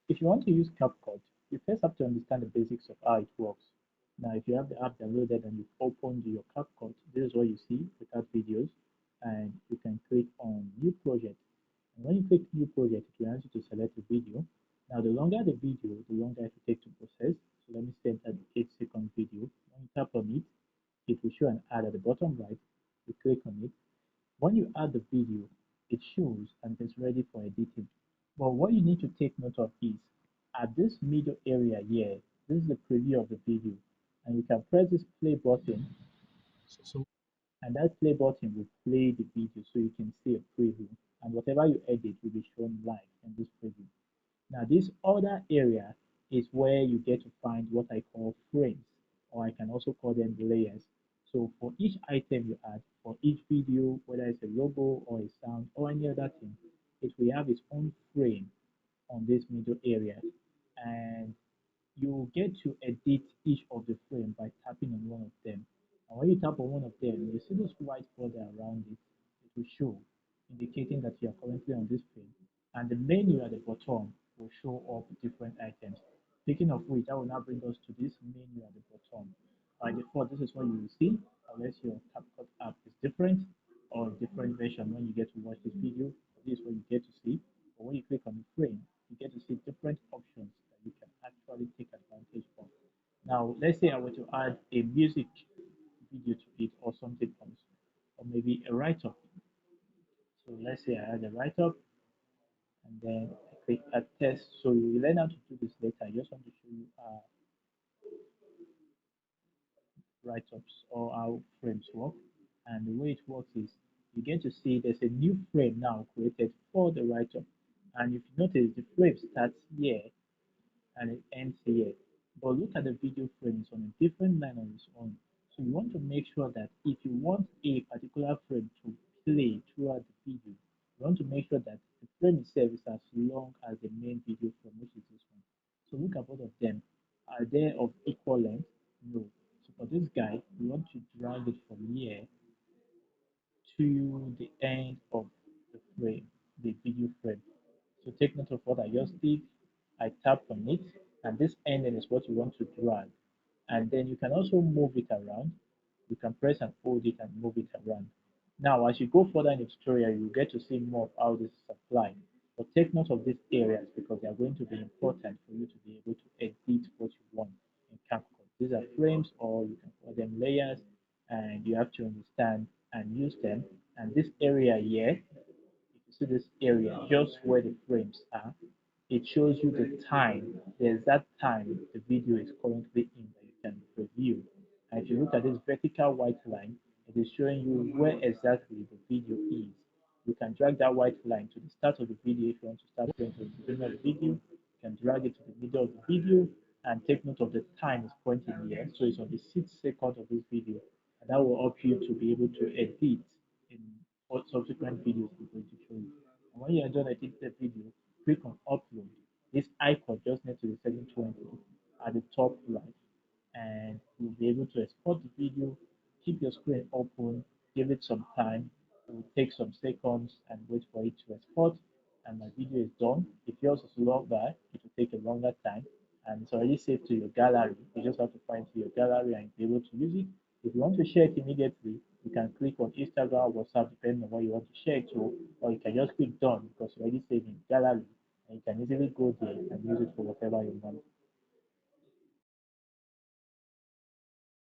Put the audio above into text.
If you want to use CapCut, you first have to understand the basics of how it works. Now, if you have the app downloaded and you've opened your CapCut, this is what you see without videos, and you can click on New Project. And when you click New Project, it will ask you to select a video. Now, the longer the video, the longer it will take to process. So let me set that 8-second video. When you tap on it will show an ad at the bottom right. You click on it. When you add the video, it shows and it's ready for editing. But what you need to take note of is at this middle area here, this is the preview of the video. And you can press this play button, and that play button will play the video so you can see a preview. And whatever you edit will be shown live in this preview. Now, this other area is where you get to find what I call frames, or I can also call them layers. So for each item you add, for each video, whether it's a logo or a sound or any other thing, it will have its own frame on this middle area. And you get to edit each of the frame by tapping on one of them. And when you tap on one of them, you see this white border around it. It will show, indicating that you are currently on this frame. And the menu at the bottom will show up different items. Speaking of which, that will now bring us to this menu at the bottom. By default, this is what you will see, unless your CapCut app is different or a different version when you get to watch this video. This is what you get to see. But when you click on the frame, you get to see different options that you can actually take advantage of. Now, let's say I were to add a music video to it or something else, or maybe a write-up. So let's say I add a write-up and then I click add test. So you will learn how to do this later. I just want to show you write-ups or how frames work. And the way it works is you get to see there's a new frame now created for the write-up. And if you notice, the frame starts here and it ends here. But look at the video frame, it's on a different line on its own. So you want to make sure that if you want a particular frame to play throughout the video, you want to make sure that the frame itself is as long as the main video frame, which is this one. So look at both of them. Are they of equal length? No. So for this guy, we want to drag it from here to the end of the frame, the video frame. So take note of what I just did. I tap on it, and this ending is what you want to drag. And then you can also move it around. You can press and hold it and move it around. Now, as you go further in the tutorial, you get to see more of how this is applied. But take note of these areas because they are going to be important for you to be able to edit what you want in CapCut. These are frames, or you can call them layers, and you have to understand and use them. And this area here, if you see this area just where the frames are, it shows you the time, the exact time the video is currently in that you can preview. And if you look at this vertical white line, it is showing you where exactly the video is. You can drag that white line to the start of the video if you want to start going to the beginning of the video. You can drag it to the middle of the video and take note of the time it's pointing here. So it's on the 6 seconds of this video. And that will help you to be able to edit in subsequent videos we're going to show you. And when you're done editing the video, click on upload. This icon just next to the 720 at the top right, and you'll be able to export the video. Keep your screen open, give it some time. It will take some seconds and wait for it to export. And my video is done. If yours is longer, it will take a longer time. And it's already saved to your gallery. You just have to find to your gallery and be able to use it. If you want to share it immediately, you can click on Instagram or WhatsApp, depending on what you want to share it to, or you can just click done because you already saved in gallery and you can easily go there and use it for whatever you want.